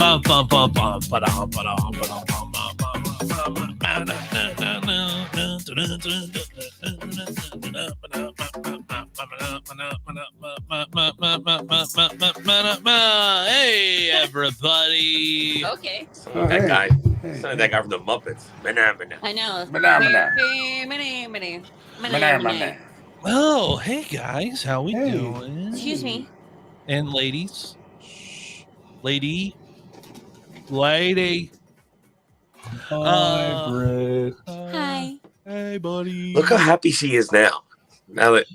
Hey, everybody. Okay. That guy. Hey. Sounded that guy from the Muppets. I know. Oh, hey, guys. How we Hey. doing? Excuse me. And ladies. Shh. Lady. Hi, Britt. Hi. Hey, buddy. Look how happy she is now. Now that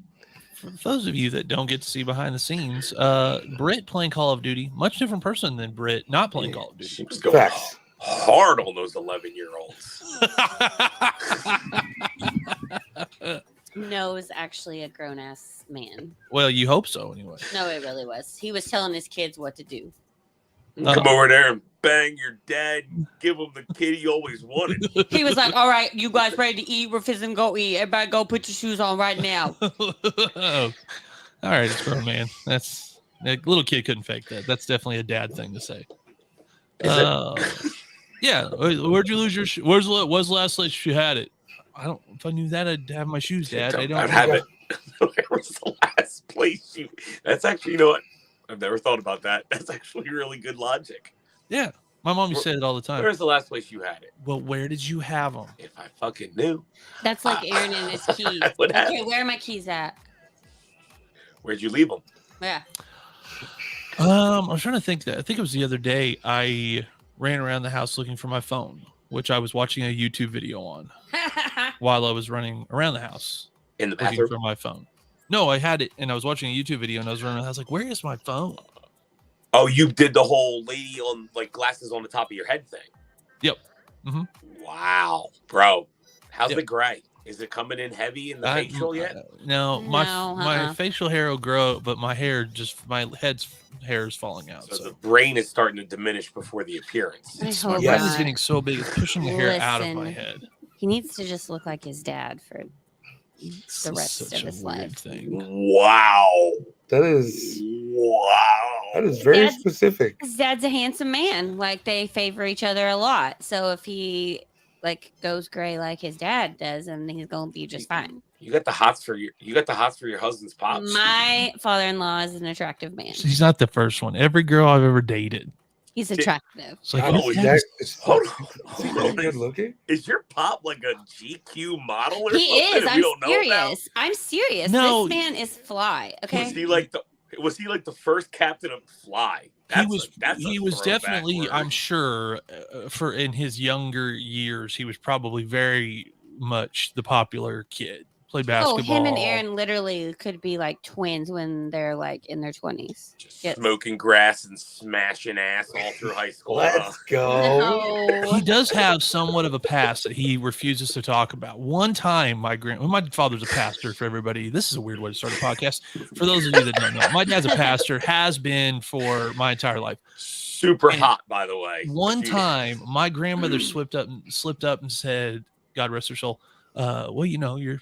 For those of you that don't get to see behind the scenes, Britt playing Call of Duty, much different person than Britt not playing Call of Duty. she was going hard on those 11-year-olds. No, it was actually a grown ass man. Well, you hope so, anyway. No, it really was. He was telling his kids what to do. Come over there and bang your dad and give him the kid he always wanted. He was like, "All right, you guys ready to eat? We're fizzing go eat. Everybody go put your shoes on right now." All right, it's grown man. That's a little kid couldn't fake that. That's definitely a dad thing to say. Yeah. Where'd you lose your? Where's the last place you had it? I don't. If I knew that, I'd have my shoes, Dad. I don't. I'd have it. Where was the last place you? That's actually, you know what? I've never thought about that. That's actually really good logic. Yeah, my mom used to say it all the time. Where's the last place you had it? Well, where did you have them? If I fucking knew. That's like Aaron and his keys. Okay, where are my keys at? Where'd you leave them? Yeah. I was trying to think that. I think it was the other day. I ran around the house looking for my phone, which I was watching a YouTube video on while I was running around the house In the looking bathroom? for my phone. No, I had it, and I was watching a YouTube video, and I was running. I was like, "Where is my phone?" Oh, you did the whole lady on like glasses on the top of your head thing. Yep. Mm-hmm. Wow, bro. How's Yep. the gray? Is it coming in heavy in the facial yet? No, my facial hair will grow, but my hair my head's hair is falling out. So the brain is starting to diminish before the appearance. My brain is getting so big, it's pushing the hair out of my head. He needs to just look like his dad for the rest of his life. Wow. That is very specific. His dad's a handsome man. Like they favor each other a lot. So if he like goes gray like his dad does, and he's gonna be just fine. You got the hots for your husband's pops. My father-in-law is an attractive man. He's not the first one. Every girl I've ever dated. He's attractive. It's like, hold on. Good looking. Is your pop like a GQ model or He something? is. I'm serious. I'm serious. No. This man is fly. Okay. Was he like the first captain of Fly? He was definitely, word. I'm sure, for in his younger years, he was probably very much the popular kid. Played basketball. Oh, him and Aaron literally could be like twins when they're like in their 20s. Just smoking grass and smashing ass all through high school. Let's go. No. He does have somewhat of a past that he refuses to talk about. One time, my father's a pastor for everybody. This is a weird way to start a podcast. For those of you that don't know, my dad's a pastor, has been for my entire life. Super hot, by the way. One time, my grandmother slipped up and said, God rest her soul, well, you know, your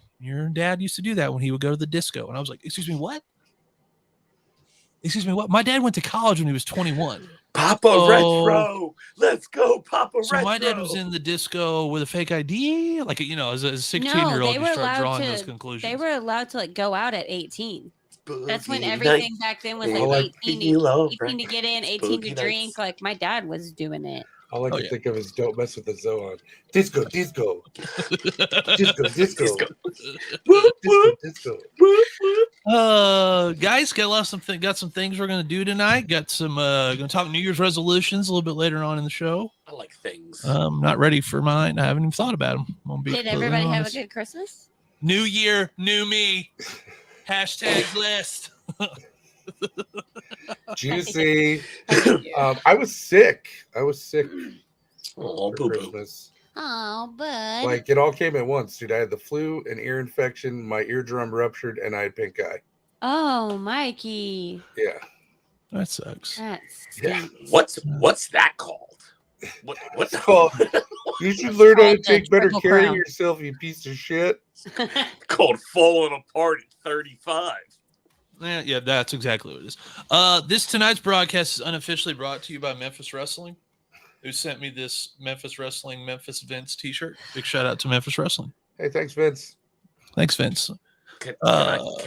dad used to do that when he would go to the disco. And I was like, excuse me, what? Excuse me, what? My dad went to college when he was 21. Papa Retro. Let's go, Papa Retro. So my dad was in the disco with a fake ID? Like, you know, as a 16-year-old, you start drawing those conclusions. They were allowed to like go out at 18. That's when everything back then was like 18 to get in, 18 to drink. Like my dad was doing it. All I can think of is "Don't mess with the Zoan." Disco, disco, disco, disco, disco. Guys, got some things we're gonna do tonight. Got some gonna talk New Year's resolutions a little bit later on in the show. I like things. Not ready for mine. I haven't even thought about them. Did everybody have a good Christmas? New year, new me. Hashtag list. Juicy. I was sick. Oh, for Christmas. Oh, bud. Like it all came at once, dude. I had the flu, an ear infection, my eardrum ruptured, and I had pink eye. Oh, Mikey. Yeah. That sucks. Yeah. What's that called? What's called? You should learn how to take better care of yourself, you piece of shit. Called falling apart at 35. Yeah, that's exactly what it is. Tonight's broadcast is unofficially brought to you by Memphis Wrestling, who sent me this Memphis Wrestling Memphis Vince t-shirt. Big shout out to Memphis Wrestling. Hey, thanks, Vince. Thanks, Vince. Can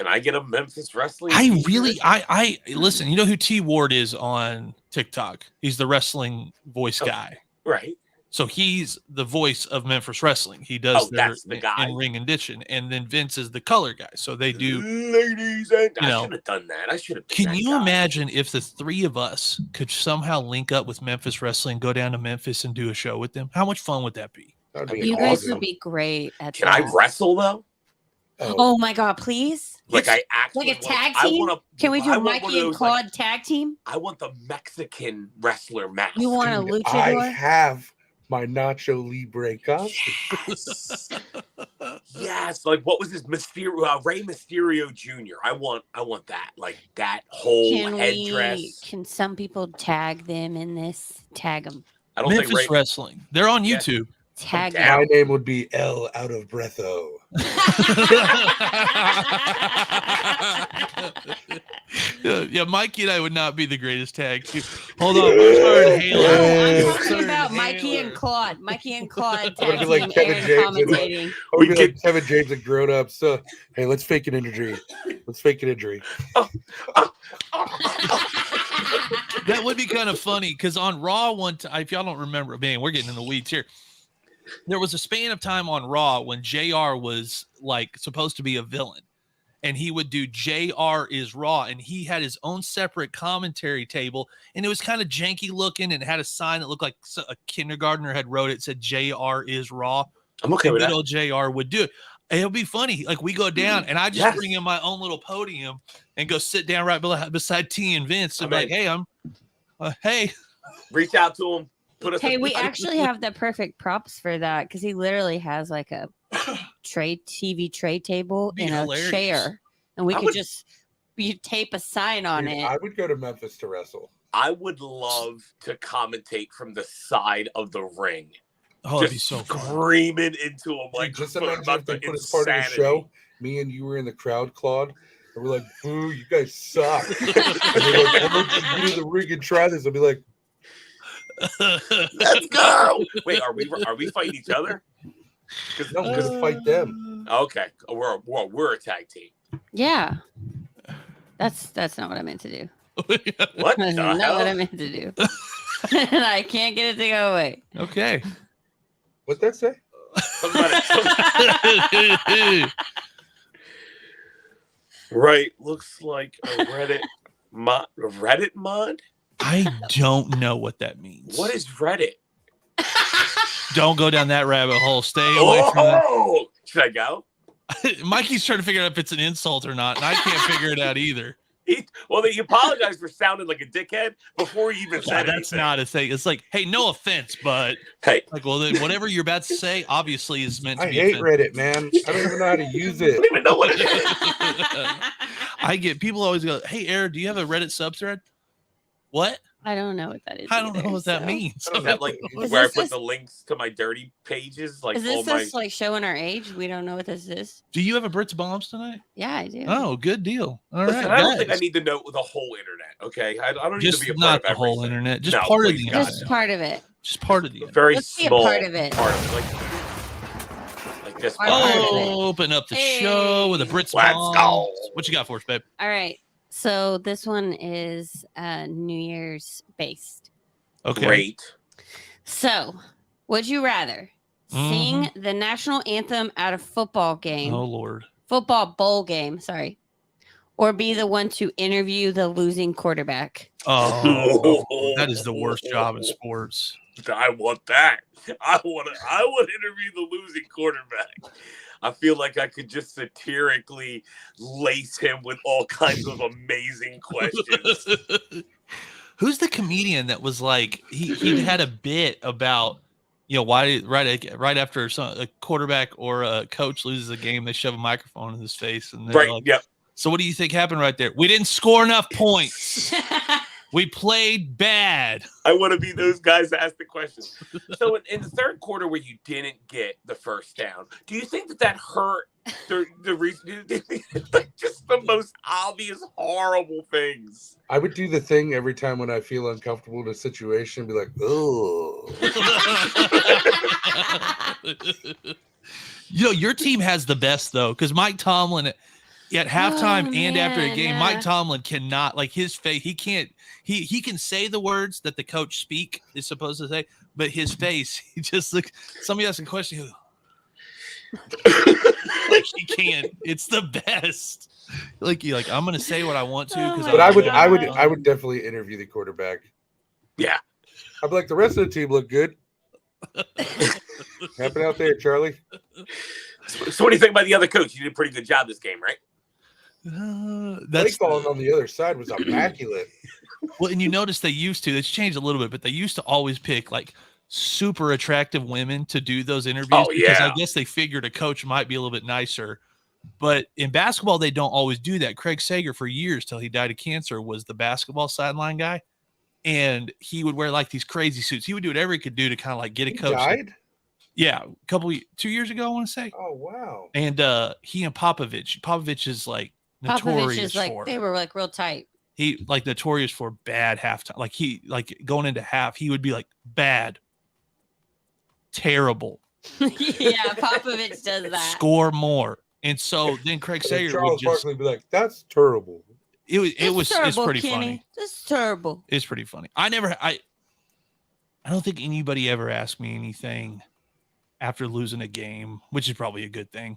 I get a Memphis Wrestling t-shirt? I listen, you know who T Ward is on TikTok? He's the wrestling voice guy. Right. So he's the voice of Memphis Wrestling. He does their in-ring edition, and then Vince is the color guy. So they do. Ladies and I should have done that. I should have. Can you imagine if the three of us could somehow link up with Memphis Wrestling, go down to Memphis and do a show with them? How much fun would that be? You guys would be great at Can I wrestle though? Oh my God, please. Like I actually like a tag team? Can we do Mikey and Claude tag team? I want the Mexican wrestler mask. You want a luchador? I have my Nacho Libre costume. Yes. Like what was this Mysterio? Rey Mysterio Jr. I want that. Like that whole headdress. Can some people tag them in this? Tag them. I don't Memphis think Wrestling. They're on YouTube. Tag My name would be L out of Breatho. Yeah, Mikey and I would not be the greatest tag team. Hold on, we're starting Halo. I'm talking about Mikey and Claude. Mikey and Claude tag team, like Kevin James commentating. We get Kevin James and grown up. So hey, let's fake an injury. That would be kind of funny because on Raw one time, if y'all don't remember, man, we're getting in the weeds here. There was a span of time on Raw when JR was like supposed to be a villain, and he would do JR is Raw, and he had his own separate commentary table, and it was kind of janky looking and had a sign that looked like a kindergartner had wrote it, said JR is Raw. I'm okay with that. Old JR would do it. It'll be funny. Like we go down and I just bring in my own little podium and go sit down right beside T and Vince and be like, hey, hey, reach out to him. Hey, we actually have the perfect props for that because he literally has like a TV tray table and a chair, and we could just tape a sign on it. I would go to Memphis to wrestle. I would love to commentate from the side of the ring. Oh, it'd be so screaming into a microphone. Just imagine if they put as part of the show. Me and you were in the crowd, Claude. And we're like, boo, you guys suck. And they're like, I'm going to do the ring and try this. I'll be like, let's go. Wait, are we fighting each other? No, we're gonna fight them. Okay, we're a tag team. Yeah, that's not what I meant to do. What? That's not what I meant to do. And I can't get it to go away. Okay. What'd that say? Right, looks like a Reddit mod. I don't know what that means. What is Reddit? Don't go down that rabbit hole. Stay away from that. Should I go? Mikey's trying to figure out if it's an insult or not, and I can't figure it out either. He apologized for sounding like a dickhead before he even said that's not a thing. It's like, hey, no offense, but hey, like, well, then whatever you're about to say, obviously is meant to be. I hate Reddit, man. I don't even know how to use it. I don't even know what it is. I get people always go, hey, Aaron, do you have a Reddit subthread? What? I don't know what that is. I don't know what that means. Is that like where I put the links to my dirty pages? Like, is this us like showing our age? We don't know what this is. Do you have a Brits Bombs tonight? Yeah, I do. Oh, good deal. All right. I don't think I need to know the whole internet. Okay, I don't need to be a part of the whole internet. Just part of the internet. Just part of it. Just part of the internet. Very Let's small be a part of it. Like this. Open up the show with a Brits Bombs. Go. What you got for us, babe? All right. So this one is New Year's based. Okay. Great. So, would you rather sing the national anthem at a football game? Oh, Lord. Football bowl game, sorry. Or be the one to interview the losing quarterback? Oh, that is the worst job in sports. I want that. I want to interview the losing quarterback. I feel like I could just satirically lace him with all kinds of amazing questions. Who's the comedian that was like he had a bit about, you know, why right after a quarterback or a coach loses a game, they shove a microphone in his face and right, like, yep. So what do you think happened right there? We didn't score enough points. We played bad. I want to be those guys that ask the questions. So in the third quarter where you didn't get the first down, do you think that hurt the reason? It's like just the most obvious, horrible things. I would do the thing every time when I feel uncomfortable in a situation and be like, oh. Your team has the best, though, because Mike Tomlin at halftime and after a game, Mike Tomlin cannot, like, his face, he can't, he can say the words that the coach is supposed to say, but his face, he just looks, somebody asks a question, like he can't. It's the best. Like I'm gonna say what I want to, but I would definitely interview the quarterback. Yeah. I'd be like, the rest of the team look good. Happen out there, Charlie. So what do you think about the other coach? You did a pretty good job this game, right? That's calling on the other side was immaculate. Well, and you notice it's changed a little bit, but they used to always pick like super attractive women to do those interviews because I guess they figured a coach might be a little bit nicer. But in basketball, they don't always do that. Craig Sager, for years till he died of cancer, was the basketball sideline guy, and he would wear like these crazy suits. He would do whatever he could do to kind of like get a coach. Died? Yeah, 2 years ago, I want to say. Oh wow! And he and Popovich is like notorious for. They were like real tight. He like notorious for bad halftime. Like going into half, he would be like bad, terrible. Yeah, Popovich does that. Score more, and so then Craig Sager Charles Barkley would be like, "That's terrible." It's pretty Kenny. funny. That's terrible. It's pretty funny. I don't think anybody ever asked me anything after losing a game, which is probably a good thing.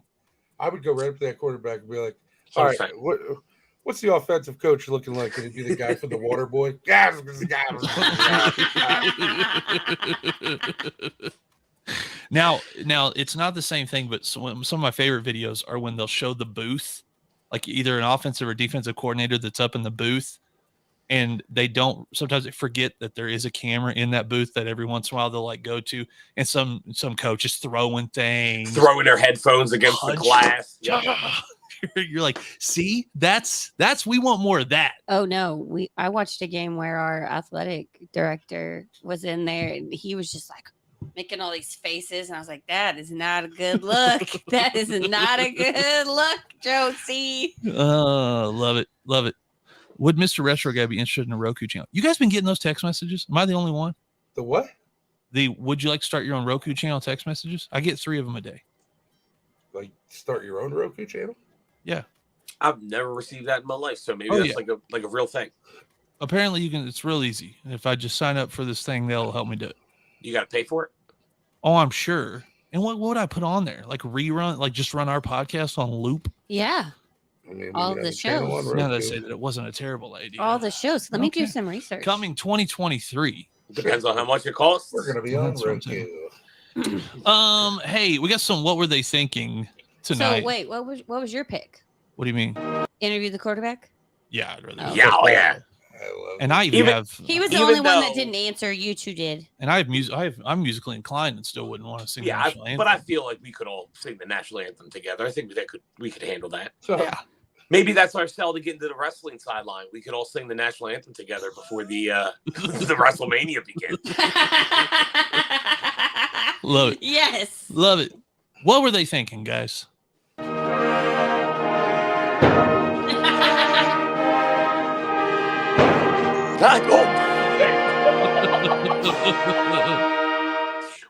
I would go right up to that quarterback and be like, "All right, what's the offensive coach looking like? Can he be the guy for the water boy?" Now it's not the same thing, but some of my favorite videos are when they'll show the booth, like either an offensive or defensive coordinator that's up in the booth, and sometimes they forget that there is a camera in that booth that every once in a while they'll like go to, and some coaches throwing things, throwing their headphones against the glass. You're like, see, that's we want more of that. Oh no, I watched a game where our athletic director was in there and he was just like making all these faces, and I was like, that is not a good look. That is not a good look, Josie. Love it. Would Mr. Retro Guy be interested in a Roku channel? You guys been getting those text messages? Am I the only one? The what? Would you like to start your own Roku channel text messages? I get 3 of them a day. Like start your own Roku channel? Yeah. I've never received that in my life, so maybe that's like a real thing. Apparently you can. It's real easy. If I just sign up for this thing, they'll help me do it. You got to pay for it? Oh, I'm sure. And what would I put on there? Like just run our podcast on loop? Yeah. I mean, all the shows. Now that I say that it wasn't a terrible idea. All the shows. Let me do some research. Coming 2023. Depends on how much it costs. We're gonna be on Roku. Hey, we got some What Were They Thinking tonight. So wait, what was your pick? What do you mean? Interview the quarterback? Yeah, I'd rather. Yeah. And I even have. He was the only one that didn't answer. You two did. And I'm musically inclined and still wouldn't want to sing the national anthem. But I feel like we could all sing the national anthem together. I think we could handle that. So, yeah. Maybe that's our style to get into the wrestling sideline. We could all sing the national anthem together before the the WrestleMania begins. Love it. Yes. Love it. What were they thinking, guys?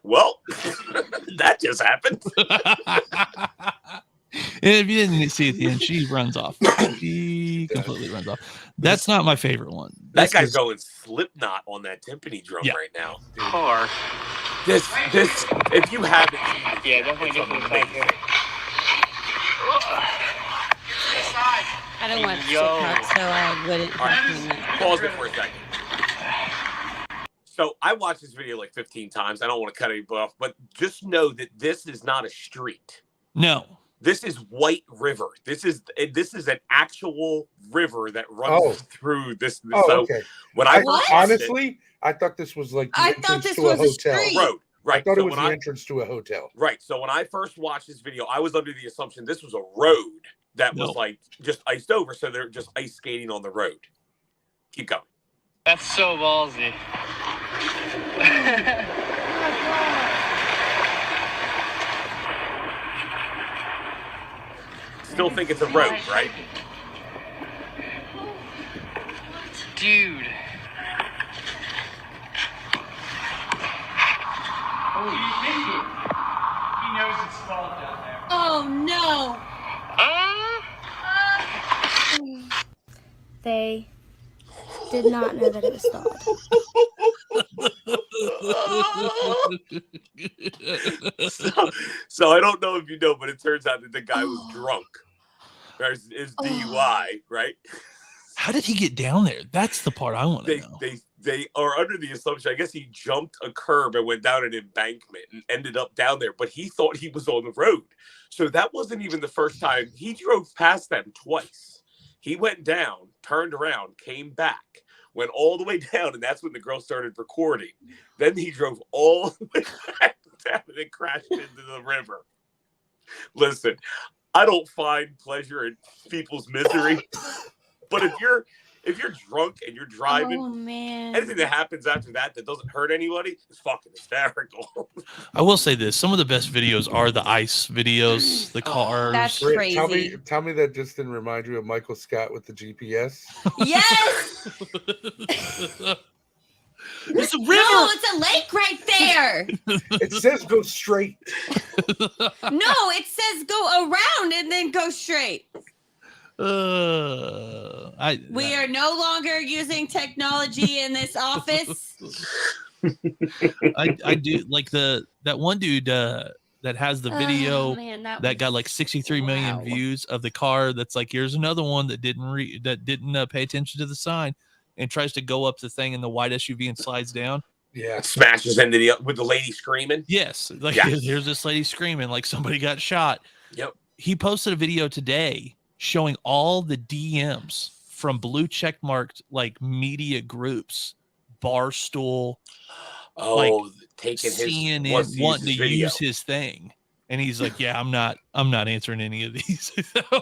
Well, that just happened. And if you didn't see at the end, she runs off. She completely runs off. That's not my favorite one. That guy's going Slipknot on that timpani drum right now. Car. This, if you haven't seen it, Definitely get to the side here. I don't want Slipknot, so I wouldn't. Pause it for a second. So I watched this video like 15 times. I don't want to cut anybody off, but just know that this is not a street. No. This is White River. This is an actual river that runs through this. Oh, okay. When I honestly, I thought this was like the entrance to a hotel. Road. Right. I thought it was the entrance to a hotel. Right. So when I first watched this video, I was under the assumption this was a road that was like just iced over. So they're just ice skating on the road. Keep going. That's so ballsy. Still think it's a road, right? Dude. Oh, he knows it's stalled down there. Oh no! They did not know that it was stalled. So I don't know if you know, but it turns out that the guy was drunk. Is DUI, right? How did he get down there? That's the part I want to know. They are under the assumption, I guess he jumped a curb and went down an embankment and ended up down there, but he thought he was on the road. So that wasn't even the first time. He drove past them twice. He went down, turned around, came back, went all the way down, and that's when the girl started recording. Then he drove all the way back down and then crashed into the river. Listen, I don't find pleasure in people's misery, but if you're drunk and you're driving, Oh man! anything that happens after that doesn't hurt anybody is fucking hysterical. I will say this: some of the best videos are the ice videos, the cars. That's Britt, crazy. tell me that just didn't remind you of Michael Scott with the GPS. Yes! It's a river. No, it's a lake right there. It says go straight. No, it says go around and then go straight. We are no longer using technology in this office. I do like that one dude that has the video that got like 63 million views of the car. That's like, here's another one that didn't pay attention to the sign and tries to go up the thing in the white SUV and slides down. Yeah, smashes into with the lady screaming. Yes, like yes. Here's this lady screaming like somebody got shot. Yep. He posted a video today showing all the DMs from blue check marked like media groups, Barstool, taking CNN, wanting to use his thing, and he's like, "Yeah, I'm not answering any of these."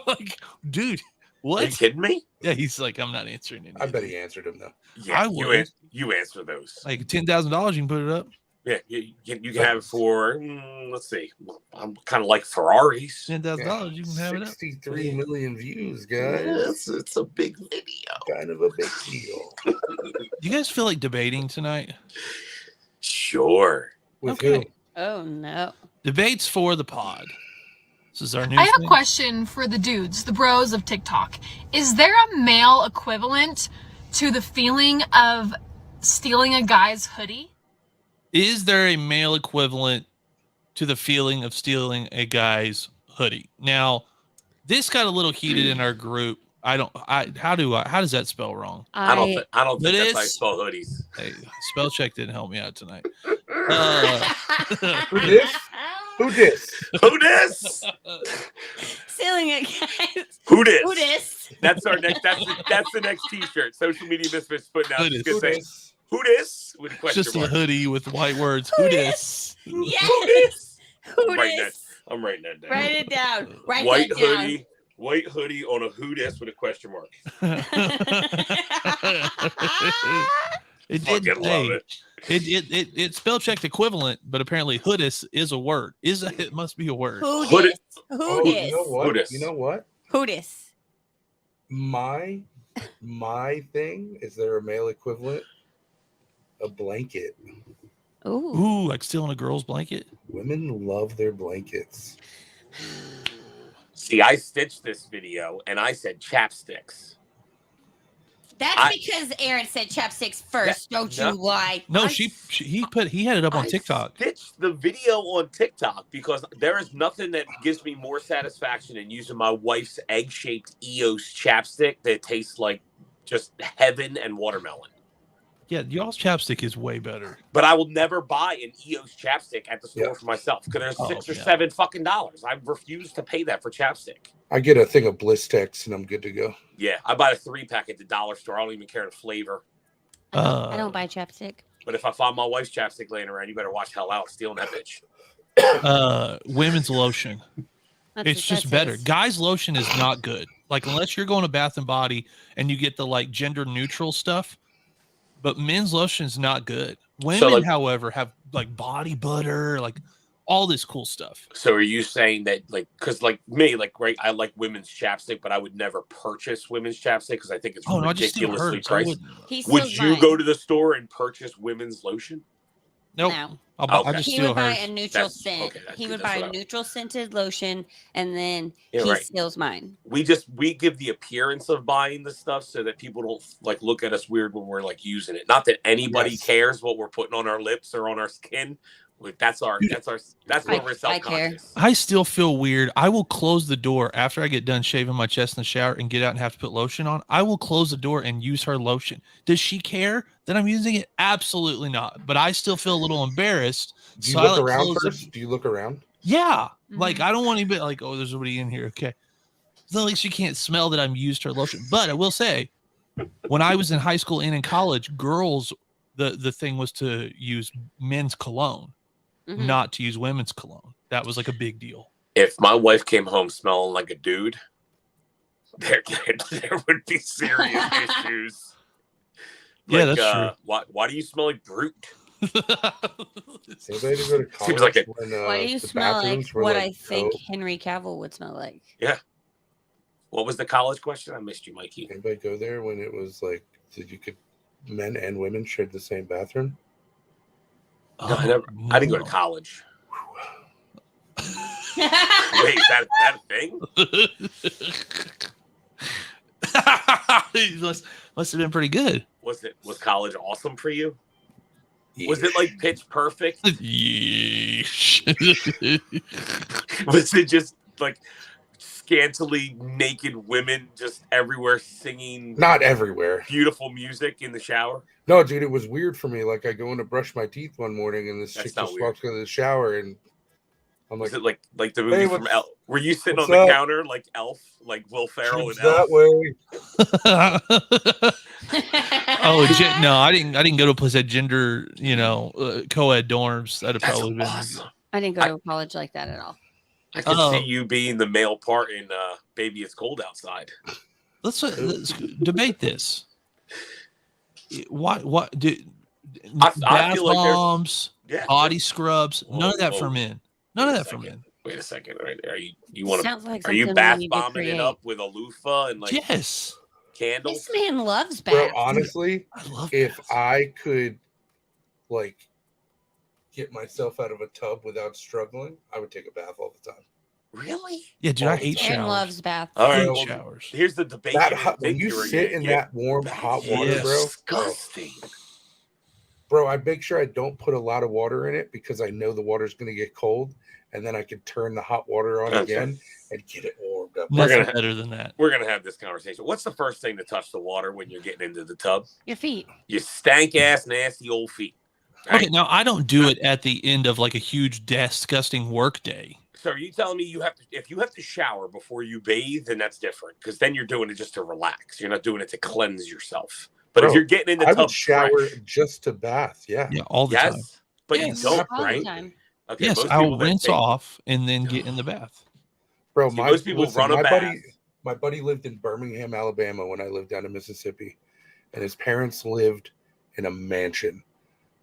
Like, dude, what? Are you kidding me? Yeah, he's like, "I'm not answering any." I bet he answered him though. Yeah, I would. You answer those. Like $10,000, you can put it up. Yeah, you can have it for. Let's see. I'm kind of like Ferraris. $10,000, you can have it up. 63 million views, guys. Yeah, it's a big video. Kind of a big deal. Do you guys feel like debating tonight? Sure. With who? Oh no. Debates for the pod. This is our new I have a question for the dudes, the bros of TikTok. Is there a male equivalent to the feeling of stealing a guy's hoodie? Is there a male equivalent to the feeling of stealing a guy's hoodie? Now, this got a little heated in our group. How does that spell wrong? I don't think that's how you spell hoodies. Hey, spell check didn't help me out tonight. Who this? Who this? Who this? Stealing it, guys. Who this? Who this? That's our next. That's the next T-shirt. Social media misfits putting out. Who this? Who this? With a question Just mark. a hoodie with white words. Who this? Yes. Who this? Who this? I'm writing that down. Write it down. White hoodie on a who this with a question mark. It Fucking did. love it. It spell checked equivalent, but apparently hoodis is a word. It must be a word. Who Who this? this? Who this? You know what? Who this? You know what? Who this? My thing, is there a male equivalent? A blanket. Ooh. Ooh, like stealing a girl's blanket. Women love their blankets. See, I stitched this video and I said chapsticks. That's because Aaron said chapsticks first. Don't you lie? No, he had it up on TikTok. I stitched the video on TikTok because there is nothing that gives me more satisfaction than using my wife's egg-shaped EOS chapstick that tastes like just heaven and watermelon. Yeah, y'all's chapstick is way better. But I will never buy an EOS chapstick at the store for myself because there's $6 or $7 fucking dollars. I refuse to pay that for chapstick. I get a thing of Blistex and I'm good to go. Yeah, I buy a 3-pack at the dollar store. I don't even care the flavor. I don't buy chapstick. But if I find my wife's chapstick laying around, you better watch hell out stealing that bitch. Women's lotion. It's just better. Is. Guys' lotion is not good. Like, unless you're going to Bath and Body and you get the like gender neutral stuff, but men's lotion is not good. Women, So, like- however, have like body butter, like all this cool stuff. So are you saying that, like, because like me, like, right, I like women's chapstick, but I would never purchase women's chapstick because I think it's Oh no, I just steal ridiculously hers. I priced. wouldn't. He Would steals you mine. go to the store and purchase women's lotion? Nope. No. I Okay. just He steal would buy hers. a neutral That's- scent. okay, that's He good. would That's buy what a I- neutral scented lotion, and then Yeah, he right. steals mine. We give the appearance of buying the stuff so that people don't like look at us weird when we're like using it. Not that anybody Yes. cares what we're putting on our lips or on our skin. That's where we're I self-conscious. I still feel weird. I will close the door after I get done shaving my chest in the shower and get out and have to put lotion on. I will close the door and use her lotion. Does she care that I'm using it? Absolutely not. But I still feel a little embarrassed. Do you So I look like around close first? it. Do you look around? Yeah. Mhm. Like I don't want anybody like, oh, there's somebody in here. Okay. So at least she can't smell that I'm used her lotion. But I will say, when I was in high school and in college, girls, the thing was to use men's cologne, Mhm. not to use women's cologne. That was like a big deal. If my wife came home smelling like a dude, there would be serious issues. Yeah, that's true. Why do you smell like Brute? Anybody to go to college Seems like it. when, Why do you the smell like bathrooms were, what like, I think dope? Henry Cavill would smell like? What was the college question? I missed you, Mikey. Anybody go there when it was like that you could men and women shared the same bathroom? No, I didn't go to college. Wait, is that a thing? must have been pretty good. Was college awesome for you? Yeah. Was it like pitch perfect? Yeesh. Was it just like scantily naked women just everywhere singing Not everywhere. beautiful music in the shower? No, dude, it was weird for me. Like I go in to brush my teeth one morning and this That's chick not just weird. walks into the shower and I'm Was like, it like the movie Hey, from what's- Elf? Were you sitting what's on the up? counter like Elf, like Will Ferrell "She's and Elf? that way. No, I didn't go to a place that gender, co-ed dorms. That'd That's probably been awesome. I didn't go to college like that at all. I can Oh. see you being the male part in Baby It's Cold Outside. Let's debate this. What do I bath feel like there's- bombs, Yeah. body scrubs, none of that Whoa. for men. None of Wait a that for second. men. Wait a second. Are you want to? Sounds like Are you something we bath need to bombing it create. up with a loofah and like Yes. candles? This man loves Bro, baths. honestly, I love if baths. I could like get myself out of a tub without struggling, I would take a bath all the time. Really? Yeah, dude, I all the hate time. Aaron showers. loves baths. All I right. hate Well, showers. here's the debate. That you hot, when think you were sit gonna in get. that warm hot That's water, bro, disgusting. bro, I make sure I don't put a lot of water in it because I know the water's going to get cold, and then I can turn the hot water on Okay. again and get it warmed up. Nothing gonna- better than that. We're gonna have this conversation. What's the first thing to touch the water when you're getting into the tub? Your feet. Your stank ass, nasty old feet. Right? Okay, now I don't do it at the end of like a huge, disgusting work day. So are you telling me if you have to shower before you bathe, then that's different because then you're doing it just to relax. You're not doing it to cleanse yourself. But Bro, if you're getting in the I tub would shower fresh, just to bath. Yeah. Yeah, all the time. yes, but Yes. you don't, All right? the time. Okay, Yes, most I'll people that rinse take- off and then get in the bath. Bro, See, most people run a my bath. buddy lived in Birmingham, Alabama when I lived down in Mississippi, and his parents lived in a mansion.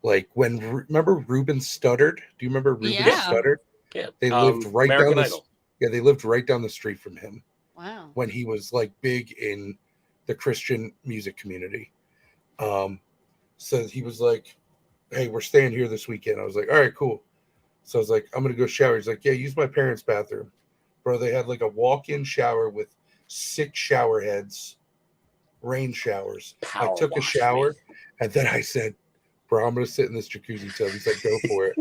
Like remember Ruben Studdard? Do you remember Ruben Yeah. Studdard? Yeah, They lived right American down Idol. they lived right down the street from him Wow. when he was like big in the Christian music community. So he was like, "Hey, we're staying here this weekend." I was like, "All right, cool." So I was like, "I'm gonna go shower." He's like, "Yeah, use my parents' bathroom." Bro, they had like a walk-in shower with 6 shower heads, rain showers. Power I took a wash, shower man. and then I said, "Bro, I'm gonna sit in this jacuzzi tub." He's like, "Go for it."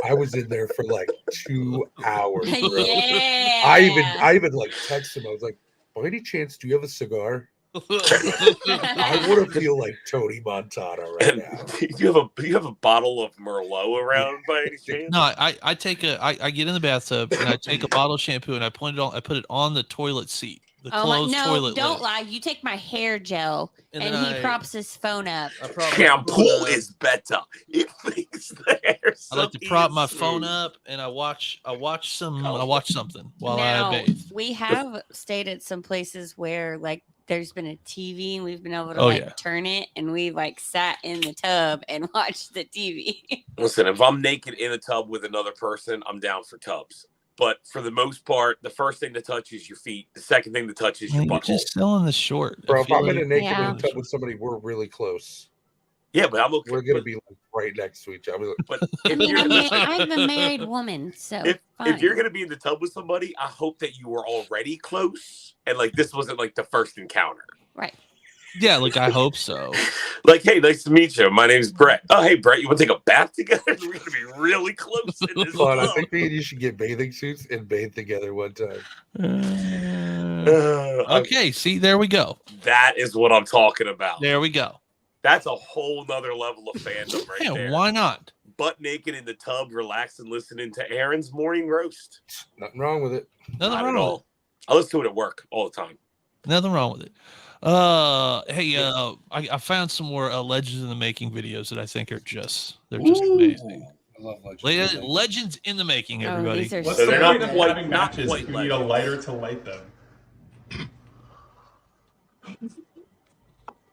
I was in there for like 2 hours, bro. Yeah. I even like texted him. I was like, "By any chance, do you have a cigar? I want to feel like Tony Montana right And now." you have a bottle of Merlot around by any chance? No, I get in the bathtub and I take a bottle of shampoo and I put it on the toilet seat, the Oh my, closed no, toilet don't lid. lie. You take my hair gel and, then he props his phone up. I prop my Shampoo phone up. is better. It makes the hair I like to silky prop and my phone smooth. up and I watch something while Now, I bathe. we have stayed at some places where like there's been a TV and we've been able to Oh, yeah. turn it, and we've sat in the tub and watched the TV. Listen, if I'm naked in a tub with another person, I'm down for tubs. But for the most part, the first thing to touch is your feet. The second thing to touch is your Man, you're butthole. just selling the short. Bro, I if feel I'm in a like- naked Yeah. in a tub with somebody, we're really close. Yeah, but I'm okay. We're gonna be right next to each other. But I if mean, you're, I'm a married woman, so if you're fine. gonna be in the tub with somebody, I hope that you were already close and this wasn't the first encounter. Right. Yeah, I hope so. Hey, nice to meet you. My name's Brett. Oh, hey, Brett, you want to take a bath together? We're gonna be really close in this But I tub. think me and you should get bathing suits and bathe together one time. Okay, see, there we go. That is what I'm talking about. There we go. That's a whole nother level of fandom right Yeah, there. why not? Butt naked in the tub, relaxing, listening to Aaron's morning roast. Nothing wrong with it. Nothing Not wrong at with it. all. I listen to it at work all the time. Nothing wrong with it. Hey, I found some more Legends in the Making videos that I think are just amazing. I love Legends. Legends in the Making, Oh, everybody. these are What's So the they're point not of quite- having not matches quite if you need a legends. lighter to light them?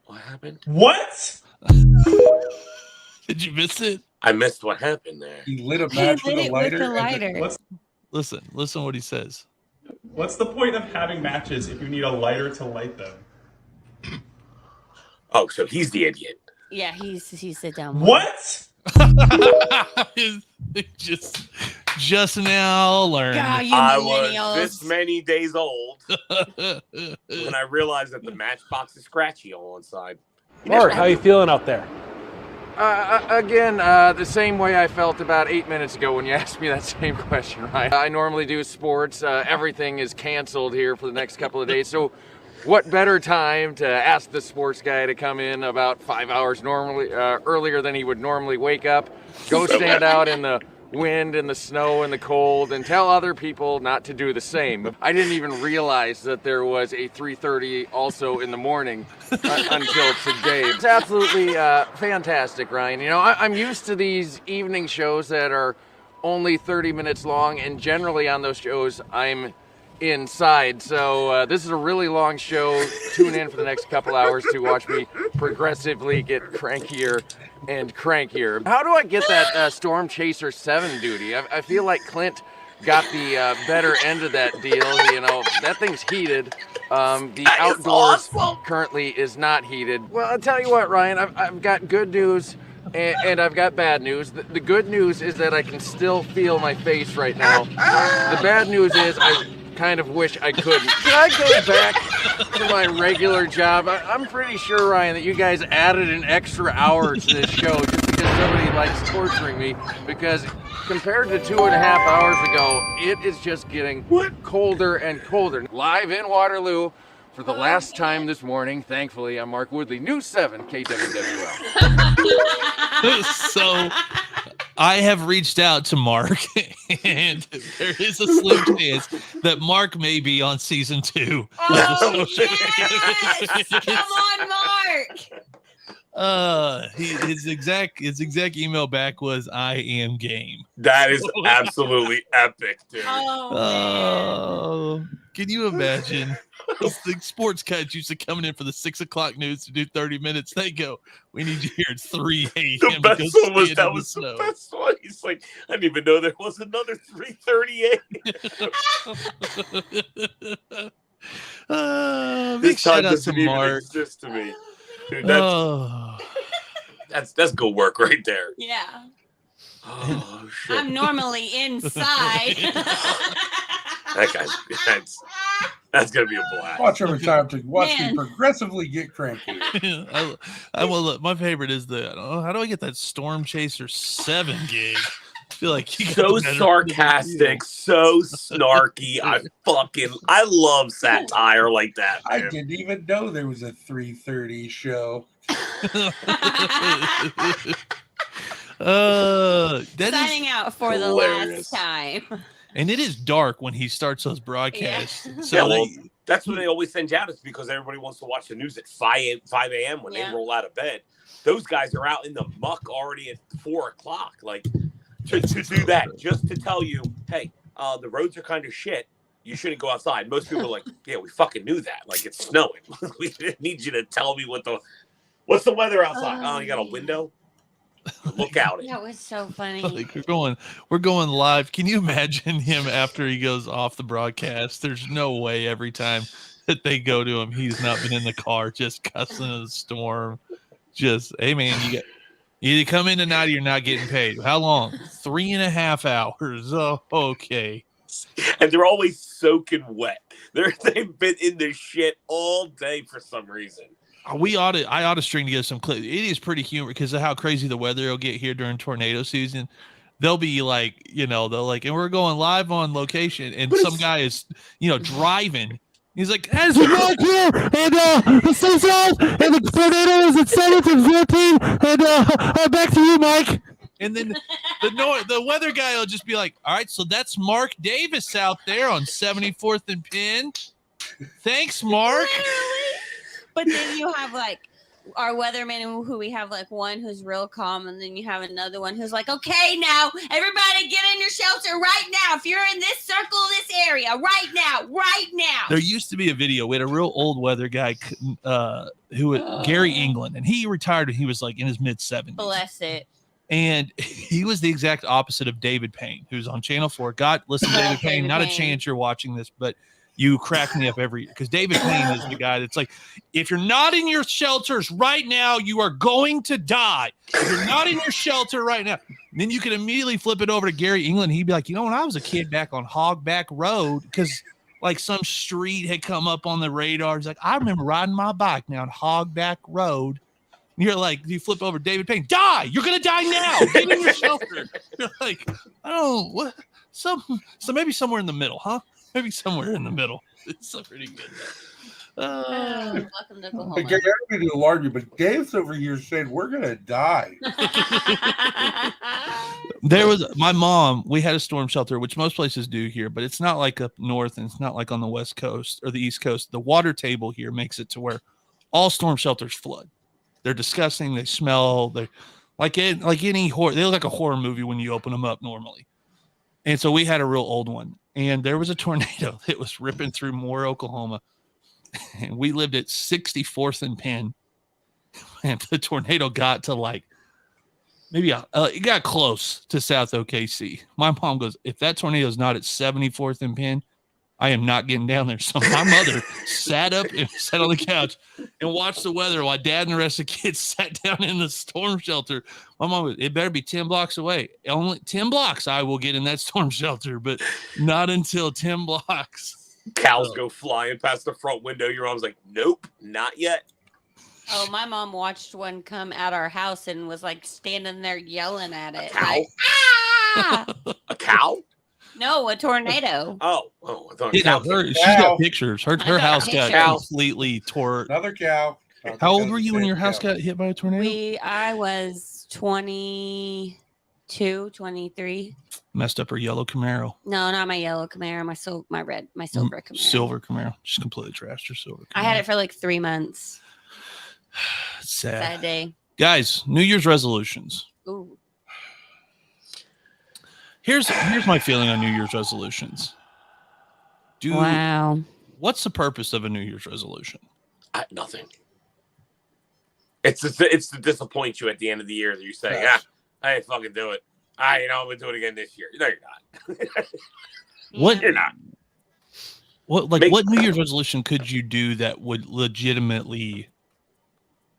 What happened? What? Did you miss it? I missed what happened there. He lit a He match lit with a it lighter. with the and then- lighter. Listen what he says. What's the point of having matches if you need a lighter to light them? Oh, so he's the idiot. Yeah, he's the dumb one. What? just now learned. God, you I millennials. was this many days old when I realized that the matchbox is scratchy on one side. Mark, how you feeling out there? Again, the same way I felt about 8 minutes ago when you asked me that same question, right? I normally do sports. Everything is canceled here for the next couple of days. So what better time to ask the sports guy to come in about 5 hours earlier than he would normally wake up, go stand out in the wind and the snow and the cold and tell other people not to do the same. I didn't even realize that there was a 3:30 also in the morning until today. It's absolutely fantastic, Ryan. You know, I'm used to these evening shows that are only 30 minutes long, and generally on those shows I'm inside. So this is a really long show. Tune in for the next couple hours to watch me progressively get crankier and crankier. How do I get that Storm Chaser 7 duty? I feel like Clint got the better end of that deal. You know, that thing's heated. The outdoors currently is not heated. Well, I'll tell you what, Ryan, I've got good news and I've got bad news. The good news is that I can still feel my face right now. The bad news is I kind of wish I couldn't. Can I go back to my regular job? I'm pretty sure, Ryan, that you guys added an extra hour to this show just because somebody likes torturing me, because compared to 2.5 hours ago, it is just getting colder and colder. Live in Waterloo for the last time this morning. Thankfully, I'm Mark Woodley, News 7 KWWL. So I have reached out to Mark, and there is a slim chance that Mark may be on season 2. Oh, yes! Come on, Mark. His exact email back was "I am game." That is absolutely epic, dude. Oh, can you imagine? The sports guys used to coming in for the 6 o'clock news to do 30 minutes. They go, "We need you here at 3 a.m. The best one was stand in that the was snow." the best one. He's like, I didn't even know there was another 3:38. Big shout out to even Mark. exist to me. Dude, Oh. that's good work right there. Yeah. Oh shit. I'm normally inside. That guy's that's gonna be a blast. Watch every time to watch Man. me progressively get cranky. I will. Look, my favorite is how do I get that Storm Chaser 7 gig? I feel like you So got better- sarcastic, so snarky. I love satire like that. I Man. didn't even know there was a 3:30 show. That is, Signing out for hilarious. the last time. and it is dark when he starts those broadcasts. Yeah. So Yeah, well, they- that's when they always send you out. It's because everybody wants to watch the news at 5 a.m. when Yeah. they roll out of bed. Those guys are out in the muck already at 4 o'clock. Like to do that, just to tell you, hey, the roads are kind of shit. you shouldn't go outside. Most people are like, yeah, we fucking knew that. Like, it's snowing. We didn't need you to tell me what's the weather outside. Oh, you got a window? Look out. That was so funny. Like we're going live. Can you imagine him after he goes off the broadcast? There's no way every time that they go to him, he's not been in the car just cussing in the storm. Just, hey man, you either come in tonight or you're not getting paid. How long? 3.5 hours. Oh, okay. And they're always soaking wet. They've been in their shit all day for some reason. I ought to string together some clips. It is pretty humorous because of how crazy the weather will get here during tornado season. They'll be like, they'll like, and we're going live on location, and some guy is, driving. He's like, as we walk here, and the sun's out, and the tornado is at 7th and 14th, and back to you, Mike. And then the weather guy will just be like, all right, so that's Mark Davis out there on 74th and Penn. Thanks, Mark. But then you have like our weatherman who we have like one who's real calm, and then you have another one who's like, okay, now everybody get in your shelter right now. If you're in this circle, this area, right now. There used to be a video. We had a real old weather guy Gary England, and he retired when he was like in his mid-70s. Bless it. And he was the exact opposite of David Payne, who's on Channel 4. God, listen, David Payne, not a chance you're watching this, but you crack me up every year because David Payne is the guy that's like, if you're not in your shelters right now, you are going to die. If you're not in your shelter right now, then you can immediately flip it over to Gary England. He'd be like, when I was a kid back on Hogback Road, because like some street had come up on the radar. He's like, I remember riding my bike down Hogback Road. And you're like, you flip over David Payne, die. You're going to die now. Get in your shelter. You're like, what? So maybe somewhere in the middle, huh? Maybe somewhere in the middle. It's pretty good. Welcome to Oklahoma. Hey, Gary, I don't mean to alarm you, but Dave's over here saying we're gonna die. There was my mom. We had a storm shelter, which most places do here, but it's not like up north, and it's not like on the West Coast or the East Coast. The water table here makes it to where all storm shelters flood. They're disgusting. They smell. They're like any horror. They look like a horror movie when you open them up normally. And so we had a real old one, and there was a tornado that was ripping through Moore, Oklahoma, and we lived at 64th and Penn, and the tornado got to like maybe it got close to South OKC. My mom goes, if that tornado is not at 74th and Penn, I am not getting down there. So my mother sat up and sat on the couch and watched the weather while Dad and the rest of the kids sat down in the storm shelter. My mom goes, it better be 10 blocks away. Only 10 blocks I will get in that storm shelter, but not until 10 blocks. Cows go flying past the front window. Your mom's like, nope, not yet. Oh, my mom watched one come at our house and was like standing there yelling at it. A cow? Like, ah! A cow? No, a tornado. Oh, I thought She's got pictures. Her house got completely tore. Another cow. How old were you when your house got hit by a tornado? I was 22, 23. Messed up her yellow Camaro. No, not my yellow Camaro. My silver Camaro. Silver Camaro. Just completely trashed her silver Camaro. I had it for like 3 months. Sad day. Guys, New Year's resolutions. Ooh. Here's my feeling on New Year's resolutions. Wow. What's the purpose of a New Year's resolution? Nothing. It's to disappoint you at the end of the year that you say, I ain't fucking do it. I'm gonna do it again this year. No, you're not. What? You're not. What New Year's resolution could you do that would legitimately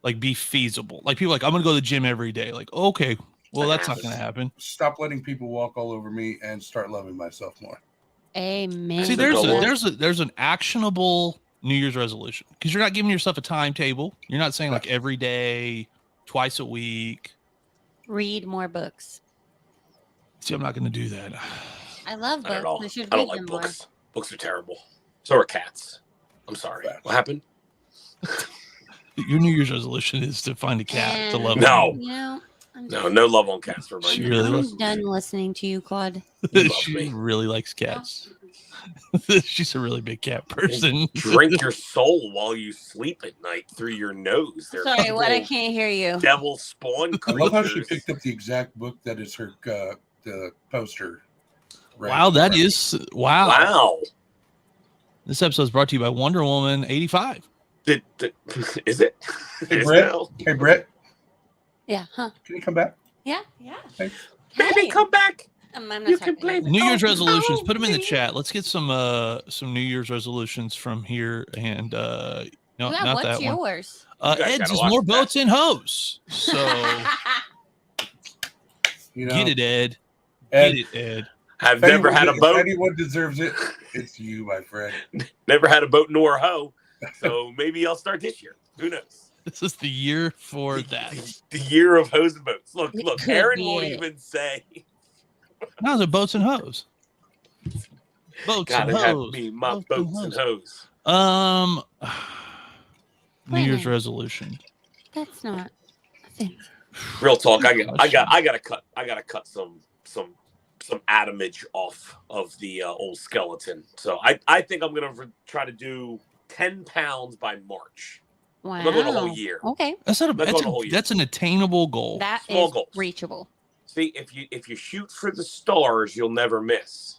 like be feasible? Like people are like, I'm gonna go to the gym every day. Like, okay, well, that's not gonna happen. Stop letting people walk all over me and start loving myself more. Amen. See, there's an actionable New Year's resolution because you're not giving yourself a timetable. You're not saying like every day, twice a week. Read more books. See, I'm not going to do that. I love books. I don't like books. More. Books are terrible. So are cats. I'm sorry. What happened? Your New Year's resolution is to find a cat to love. No. No love on cats for my New I'm done listening to you, Claude. She really likes cats. She's a really big cat person. Drink your soul while you sleep at night through your nose. They're Sorry, what? I can't hear you. Devil spawn creatures. I love how she picked up the exact book that is her the poster. Wow, that is wow. This episode is brought to you by Wonder Woman 85. Is it? Hey, Is Brett. it now? Hey, Brett. Yeah, huh? Can you come back? Yeah. Thanks. Baby, come back. I'm not You talking can blame New Year's Oh, resolutions. oh, Put them in the me. chat. Let's get some New Year's resolutions from here. And no, Yeah, not what's that one. yours? You guys Ed's gotta is watch more that. boats and hoes. So You know, get it, Ed. Ed, Get it, Ed. I've if never anyone- had a If boat. anyone deserves it, it's you, my friend. Never had a boat nor a hoe. So maybe I'll start this year. Who knows? This is the year for that. The year of hoes and boats. Look, It look. could Aaron be won't it. even say. Now it's boats and hoes. Boats and Gotta have hoes. me my boats and hoes. New Wait a Year's minute. resolution. That's not a thing. Real talk. I gotta cut some adamage off of the old skeleton. So I think I'm gonna try to do 10 pounds by March. Wow. I'm not going a whole year. Okay, That's not a, Let's that's, go the whole year. that's an attainable goal. that Small is goals. reachable. See, if you shoot for the stars, you'll never miss.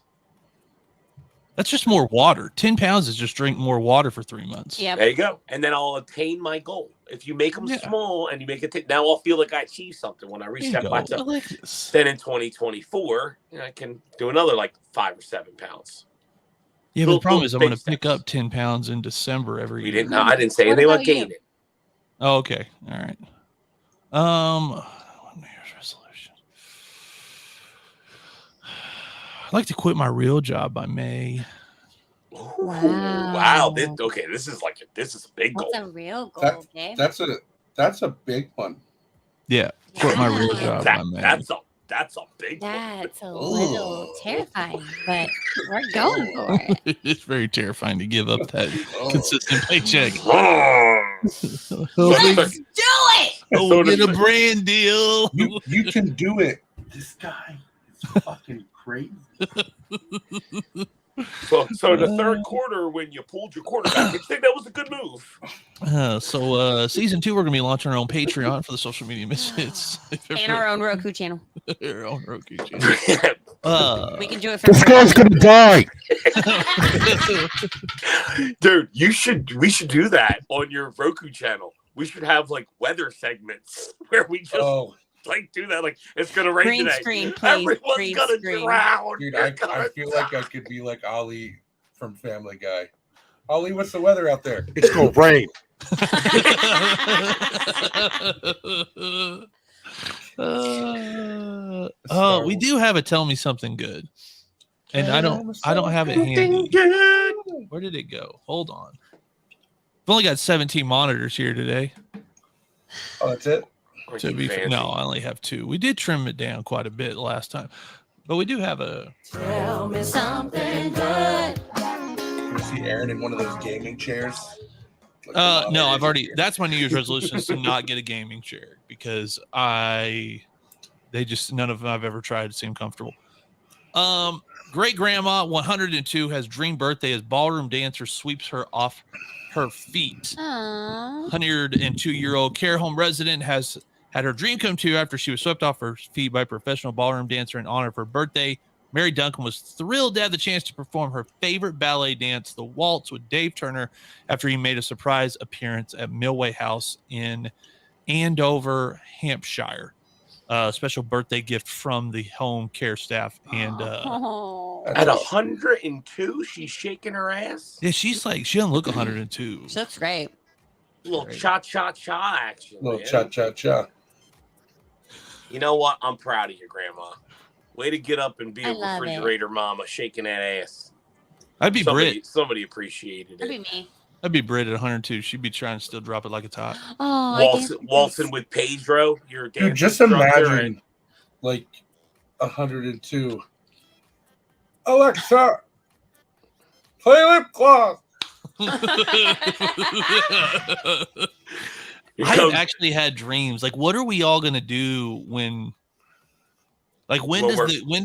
That's just more water. 10 pounds is just drink more water for 3 months. Yep. There you go. And then I'll attain my goal. If you make them Yeah. small and you make it, now I'll feel like I achieved something when I reach There you that go. I plateau. like this. Then in 2024, I can do another like 5 or 7 pounds. Yeah, but the problem little is I'm going baby to pick steps. up 10 pounds in December every We year. didn't. I didn't say What anything about about you? gaining. Oh, okay. All right. New Year's resolution. I'd like to quit my real job by May. Ooh, Wow. wow. This is a big goal. What's a real goal, That- Gabe? That's a big one. Yeah, quit my real Wow. job That, by May. that's a big one. That's a little terrifying, but we're going for it. It's very terrifying to give up that consistent paycheck. Let's do it. Oh, So get a the- brand deal. You can do it. This guy is fucking crazy. So the third quarter, when you pulled your quarterback, I think that was a good move. Season 2, we're gonna be launching our own Patreon for the Social Media Misfits. And our own Roku channel. Our own Roku channel. We can do it for free. gonna die. Dude, we should do that on your Roku channel. We should have like weather segments where we just like do that. Like it's gonna rain Green today. screen, please. Everyone's Green gonna screen. drown. Dude, You're I gonna feel like I could be like Ollie from Family Guy. Ollie, what's the weather out there? It's gonna rain. We do have a tell me something good, and I don't have it handy. Where did it go? Hold on. I've only got 17 monitors here today. Oh, that's it? No, I only have 2. We did trim it down quite a bit last time, but we do have a. Tell me something good. Can I see Aaron in one of those gaming chairs? Like the No, I've monitors already. here. That's my New Year's resolution is to not get a gaming chair because none of them I've ever tried seem comfortable. Great grandma 102 has dream birthday as ballroom dancer sweeps her off her feet. Aww. 102-year-old care home resident has had her dream come true after she was swept off her feet by a professional ballroom dancer in honor of her birthday. Mary Duncan was thrilled to have the chance to perform her favorite ballet dance, the waltz, with Dave Turner after he made a surprise appearance at Millway House in Andover, Hampshire. Special birthday gift from the home care staff. And Oh. At 102, she's shaking her ass. yeah, she doesn't look 102. She looks great. Little cha-cha-cha action. Little man. cha-cha-cha. You know what? I'm proud of you, Grandma. Way to get up and be I a love it. refrigerator mama shaking that ass. I'd be Brit. Somebody appreciated That'd it. be me. I'd be Brit at 102. She'd be trying to still drop it like it's hot. Oh, Waltzing with Pedro. You're a Dude, dance just instructor, imagine like 102. Alexa, play lip gloss. I've actually had dreams. Like, what are we all gonna do when? Like, when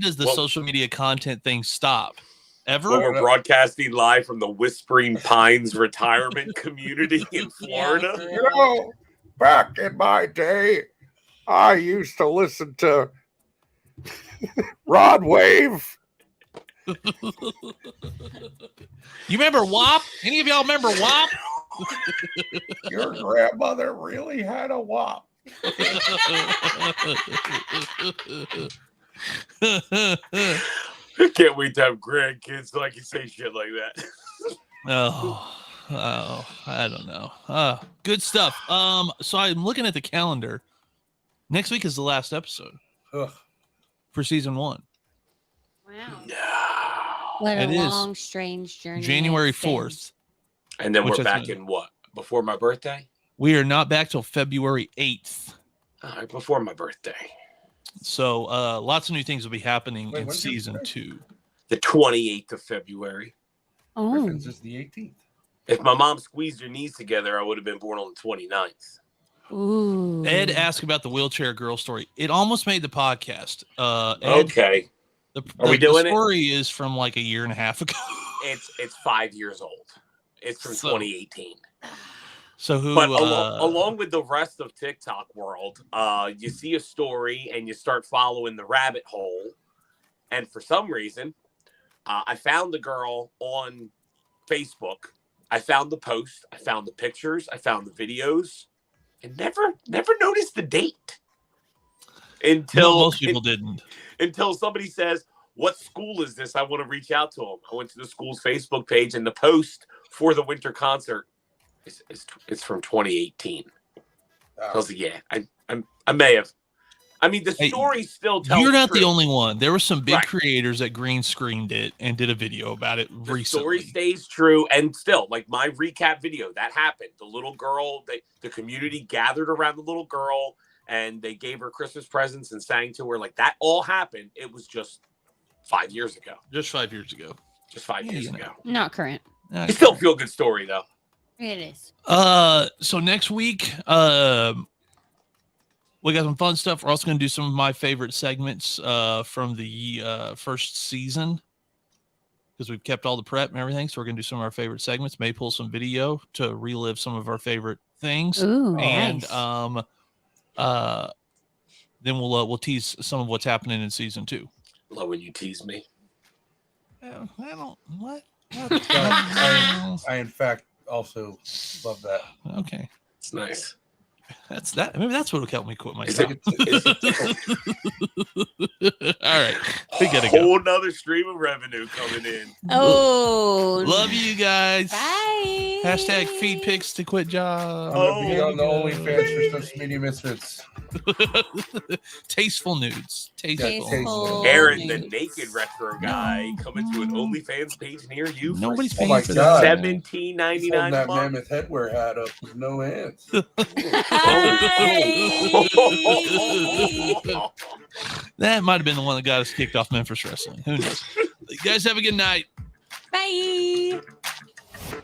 does the social media content thing stop? Ever? When we're broadcasting live from the Whispering Pines retirement community in Florida. You know, back in my day, I used to listen to Rod Wave You remember WAP? Any of y'all remember WAP? Your grandmother really had a wop. I can't wait to have grandkids so I can say shit like that. Oh, I don't know. Good stuff. So I'm looking at the calendar. Next week is the last episode Ugh. for season 1. Wow. No. What a It is long, strange journey. January it's been. 4th. And then Which we're is back good. in what? Before my birthday? We are not back till February 8th. All right, before my birthday. So lots of new things will be happening Wait, in when's your season birthday? 2. The 28th of February. Oh. Griffin's is the 18th. If my mom squeezed her knees together, I would have been born on the 29th. Ooh. Ed asked about the wheelchair girl story. It almost made the podcast. Ed, Okay. Are we doing the it? story is from like a year and a half ago. It's 5 years old. It's from So- 2018. So who? But along with the rest of TikTok world, you see a story and you start following the rabbit hole. And for some reason, I found the girl on Facebook. I found the post. I found the pictures. I found the videos, and never noticed the date until most people didn't. Until somebody says, "What school is this?" I want to reach out to them. I went to the school's Facebook page, and the post for the winter concert is from 2018. I was like, "Yeah, I may have." I mean, the story still tells. You're not true. the only one. There were some big Right. creators that green screened it and did a video about it The recently. story stays true, and still, like my recap video, that happened. The little girl, the community gathered around the little girl, and they gave her Christmas presents and sang to her. Like that all happened. It was just 5 years ago. Just 5 years ago. Just 5 years you know. ago. Not current. It's still a feel good story though. It is. So next week, we got some fun stuff. We're also going to do some of my favorite segments from the first season because we've kept all the prep and everything. So we're going to do some of our favorite segments. May pull some video to relive some of our favorite things. Ooh, and nice. then we'll tease some of what's happening in season 2. Love when you tease me. I don't what. I in fact also love that. Okay, it's nice. That's that. Maybe that's what will help me quit my Is job. All right, we gotta Whole go. nother stream of revenue coming in. Oh, Love you guys. Bye. Hashtag feed pics to quit job. I'm gonna be on the OnlyFans for Social Media Misfits. Tasteful nudes. Tasteful. Tasteful. Aaron, the naked retro guy, coming to an OnlyFans page near you. For Nobody's Oh paying my for God. that. $17.99 He's holding that mammoth headwear hat up with no hands. That might have been the one that got us kicked off Memphis Wrestling. Who knows? You guys have a good night. Bye.